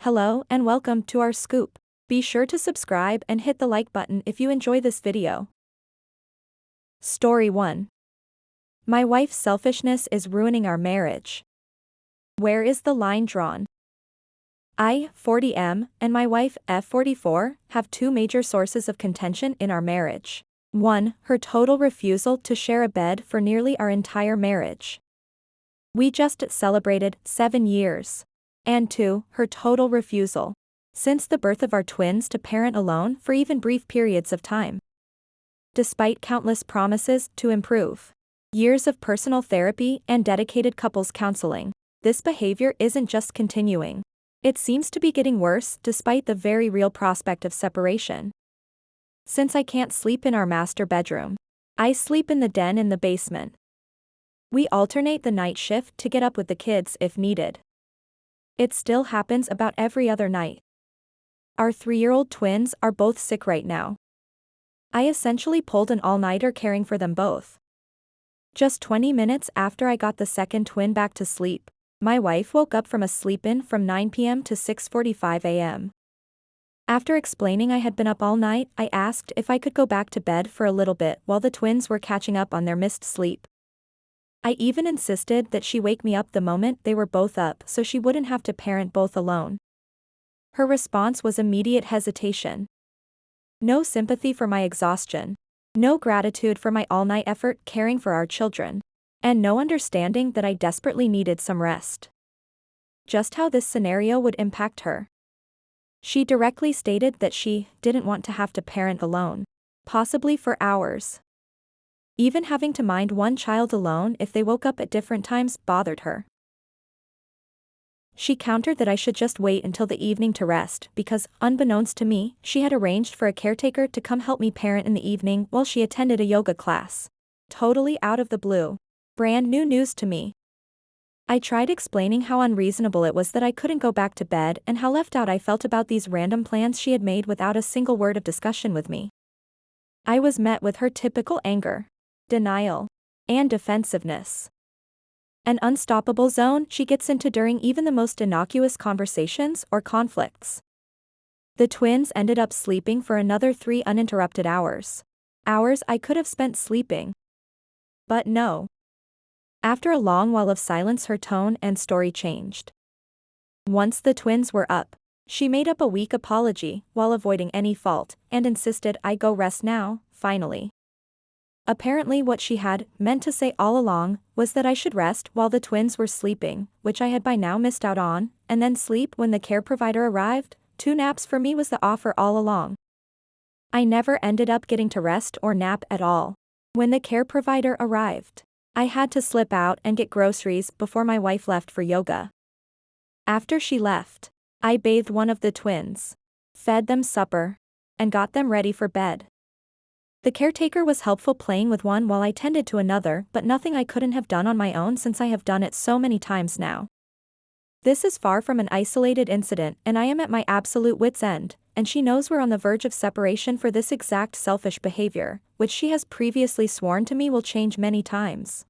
Hello and welcome to our scoop. Be sure to subscribe and hit the like button if you enjoy this video. Story 1. My wife's selfishness is ruining our marriage. Where is the line drawn? I, 40M, and my wife, F44, have two major sources of contention in our marriage. 1. Her total refusal to share a bed for nearly our entire marriage. We just celebrated 7 years. And 2. Her total refusal, since the birth of our twins, to parent alone for even brief periods of time. Despite countless promises to improve, years of personal therapy and dedicated couples counseling, this behavior isn't just continuing. It seems to be getting worse despite the very real prospect of separation. Since I can't sleep in our master bedroom, I sleep in the den in the basement. We alternate the night shift to get up with the kids if needed. It still happens about every other night. Our 3-year-old twins are both sick right now. I essentially pulled an all-nighter caring for them both. Just 20 minutes after I got the second twin back to sleep, my wife woke up from a sleep-in from 9 p.m. to 6:45 a.m. After explaining I had been up all night, I asked if I could go back to bed for a little bit while the twins were catching up on their missed sleep. I even insisted that she wake me up the moment they were both up so she wouldn't have to parent both alone. Her response was immediate hesitation. No sympathy for my exhaustion. No gratitude for my all-night effort caring for our children. And no understanding that I desperately needed some rest. Just how this scenario would impact her. She directly stated that she didn't want to have to parent alone, possibly for hours. Even having to mind one child alone if they woke up at different times bothered her. She countered that I should just wait until the evening to rest because, unbeknownst to me, she had arranged for a caretaker to come help me parent in the evening while she attended a yoga class. Totally out of the blue. Brand new news to me. I tried explaining how unreasonable it was that I couldn't go back to bed and how left out I felt about these random plans she had made without a single word of discussion with me. I was met with her typical anger, denial, and defensiveness. An unstoppable zone she gets into during even the most innocuous conversations or conflicts. The twins ended up sleeping for another 3 uninterrupted hours. Hours I could have spent sleeping. But no. After a long while of silence, her tone and story changed. Once the twins were up, she made up a weak apology while avoiding any fault and insisted I go rest now, finally. Apparently what she had meant to say all along was that I should rest while the twins were sleeping, which I had by now missed out on, and then sleep when the care provider arrived. 2 naps for me was the offer all along. I never ended up getting to rest or nap at all. When the care provider arrived, I had to slip out and get groceries before my wife left for yoga. After she left, I bathed one of the twins, fed them supper, and got them ready for bed. The caretaker was helpful playing with one while I tended to another, but nothing I couldn't have done on my own since I have done it so many times now. This is far from an isolated incident, and I am at my absolute wit's end, and she knows we're on the verge of separation for this exact selfish behavior, which she has previously sworn to me will change many times.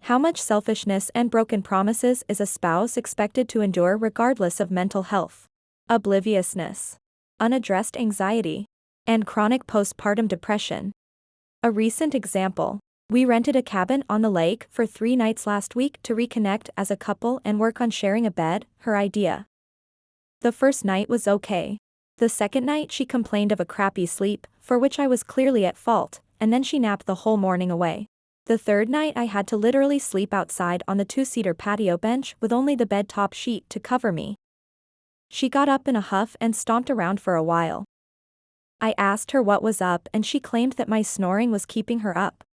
How much selfishness and broken promises is a spouse expected to endure regardless of mental health, obliviousness, unaddressed anxiety, and chronic postpartum depression? A recent example. We rented a cabin on the lake for 3 nights last week to reconnect as a couple and work on sharing a bed, her idea. The first night was okay. The second night she complained of a crappy sleep, for which I was clearly at fault, and then she napped the whole morning away. The third night I had to literally sleep outside on the 2-seater patio bench with only the bed top sheet to cover me. She got up in a huff and stomped around for a while. I asked her what was up and she claimed that my snoring was keeping her up.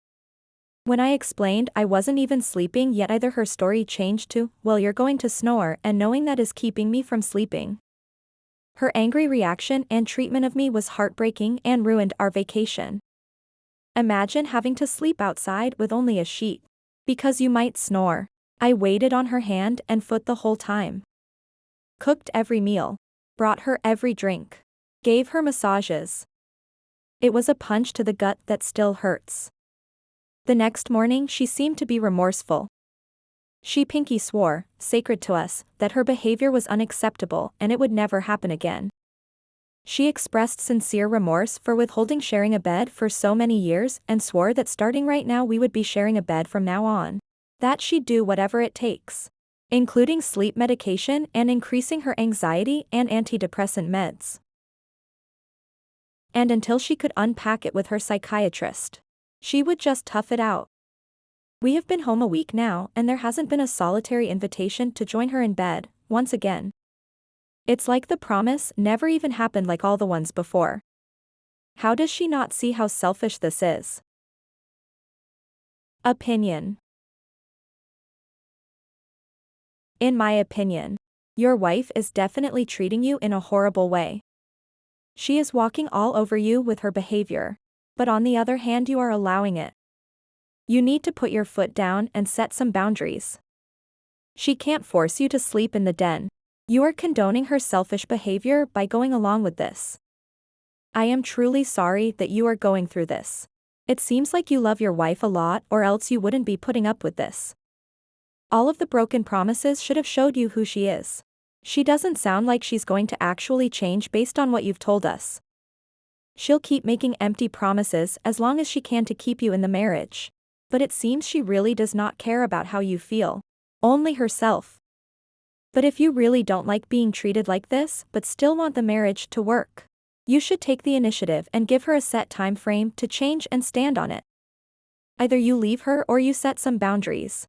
When I explained I wasn't even sleeping yet either, her story changed to, well, you're going to snore and knowing that is keeping me from sleeping. Her angry reaction and treatment of me was heartbreaking and ruined our vacation. Imagine having to sleep outside with only a sheet. Because you might snore. I waited on her hand and foot the whole time. Cooked every meal. Brought her every drink. Gave her massages. It was a punch to the gut that still hurts. The next morning she seemed to be remorseful. She pinky swore, sacred to us, that her behavior was unacceptable and it would never happen again. She expressed sincere remorse for withholding sharing a bed for so many years and swore that starting right now we would be sharing a bed from now on. That she'd do whatever it takes, including sleep medication and increasing her anxiety and antidepressant meds. And until she could unpack it with her psychiatrist, she would just tough it out. We have been home a week now and there hasn't been a solitary invitation to join her in bed, once again. It's like the promise never even happened like all the ones before. How does she not see how selfish this is? Opinion. In my opinion, your wife is definitely treating you in a horrible way. She is walking all over you with her behavior, but on the other hand you are allowing it. You need to put your foot down and set some boundaries. She can't force you to sleep in the den. You are condoning her selfish behavior by going along with this. I am truly sorry that you are going through this. It seems like you love your wife a lot or else you wouldn't be putting up with this. All of the broken promises should have showed you who she is. She doesn't sound like she's going to actually change based on what you've told us. She'll keep making empty promises as long as she can to keep you in the marriage. But it seems she really does not care about how you feel. Only herself. But if you really don't like being treated like this but still want the marriage to work, you should take the initiative and give her a set time frame to change and stand on it. Either you leave her or you set some boundaries.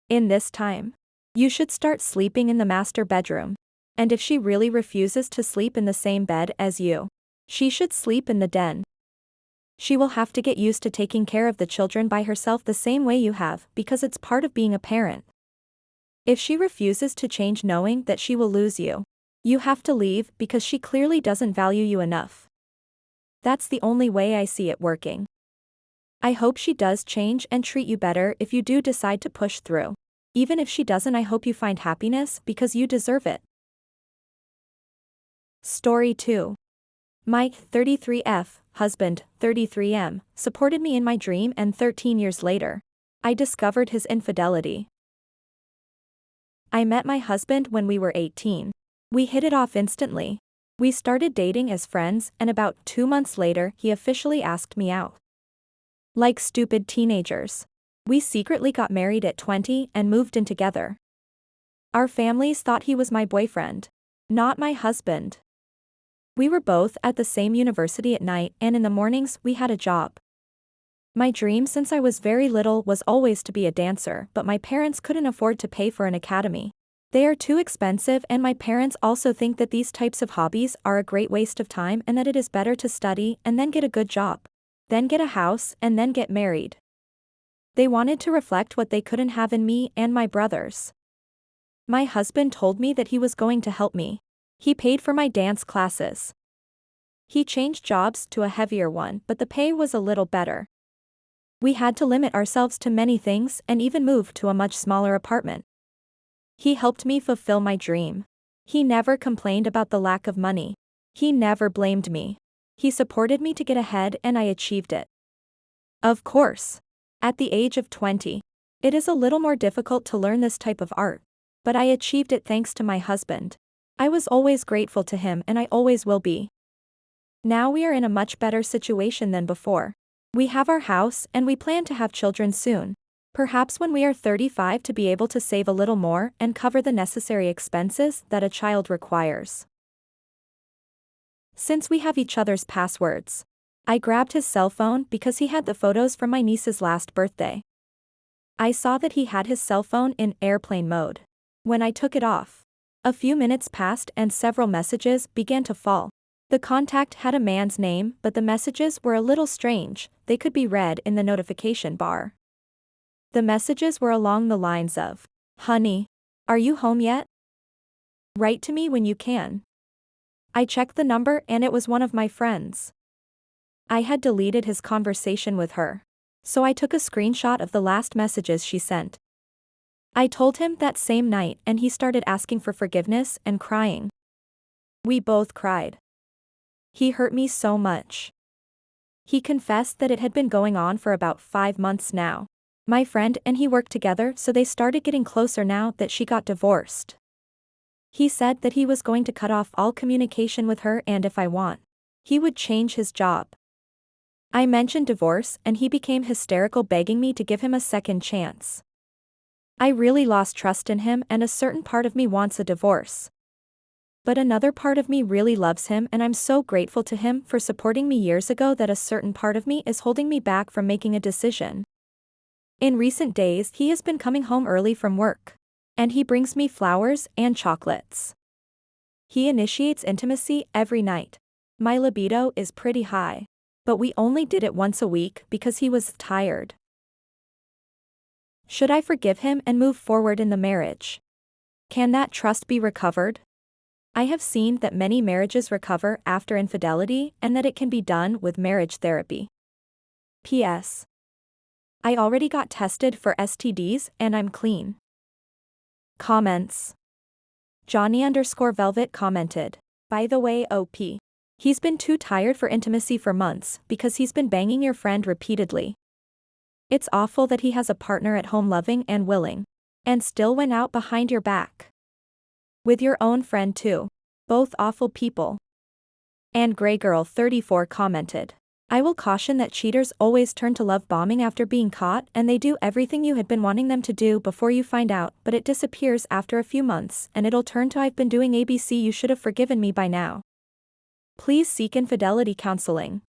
In this time, you should start sleeping in the master bedroom. And if she really refuses to sleep in the same bed as you, she should sleep in the den. She will have to get used to taking care of the children by herself the same way you have because it's part of being a parent. If she refuses to change knowing that she will lose you, you have to leave because she clearly doesn't value you enough. That's the only way I see it working. I hope she does change and treat you better if you do decide to push through. Even if she doesn't, I hope you find happiness because you deserve it. Story 2. Mike, 33F, husband, 33M, supported me in my dream and 13 years later, I discovered his infidelity. I met my husband when we were 18. We hit it off instantly. We started dating as friends and about 2 months later he officially asked me out. Like stupid teenagers, we secretly got married at 20 and moved in together. Our families thought he was my boyfriend, not my husband. We were both at the same university at night and in the mornings we had a job. My dream since I was very little was always to be a dancer, but my parents couldn't afford to pay for an academy. They are too expensive and my parents also think that these types of hobbies are a great waste of time and that it is better to study and then get a good job, then get a house and then get married. They wanted to reflect what they couldn't have in me and my brothers. My husband told me that he was going to help me. He paid for my dance classes. He changed jobs to a heavier one, but the pay was a little better. We had to limit ourselves to many things and even move to a much smaller apartment. He helped me fulfill my dream. He never complained about the lack of money. He never blamed me. He supported me to get ahead and I achieved it. Of course, at the age of 20, it is a little more difficult to learn this type of art, but I achieved it thanks to my husband. I was always grateful to him and I always will be. Now we are in a much better situation than before. We have our house and we plan to have children soon. Perhaps when we are 35 to be able to save a little more and cover the necessary expenses that a child requires. Since we have each other's passwords, I grabbed his cell phone because he had the photos from my niece's last birthday. I saw that he had his cell phone in airplane mode. When I took it off, a few minutes passed and several messages began to fall. The contact had a man's name, but the messages were a little strange. They could be read in the notification bar. The messages were along the lines of, "Honey, are you home yet? Write to me when you can." I checked the number and it was one of my friends. I had deleted his conversation with her, so I took a screenshot of the last messages she sent. I told him that same night and he started asking for forgiveness and crying. We both cried. He hurt me so much. He confessed that it had been going on for about 5 months now. My friend and he worked together, so they started getting closer now that she got divorced. He said that he was going to cut off all communication with her, and if I want, he would change his job. I mentioned divorce and he became hysterical, begging me to give him a second chance. I really lost trust in him, and a certain part of me wants a divorce. But another part of me really loves him, and I'm so grateful to him for supporting me years ago that a certain part of me is holding me back from making a decision. In recent days, he has been coming home early from work. And he brings me flowers and chocolates. He initiates intimacy every night. My libido is pretty high. But we only did it once a week because he was tired. Should I forgive him and move forward in the marriage? Can that trust be recovered? I have seen that many marriages recover after infidelity and that it can be done with marriage therapy. P.S. I already got tested for STDs and I'm clean. Comments. Johnny_Velvet commented, "By the way, OP. He's been too tired for intimacy for months because he's been banging your friend repeatedly. It's awful that he has a partner at home loving and willing. And still went out behind your back. With your own friend too. Both awful people." And Grey Girl 34 commented, "I will caution that cheaters always turn to love bombing after being caught, and they do everything you had been wanting them to do before you find out, but it disappears after a few months, and it'll turn to I've been doing ABC, you should have forgiven me by now. Please seek infidelity counseling."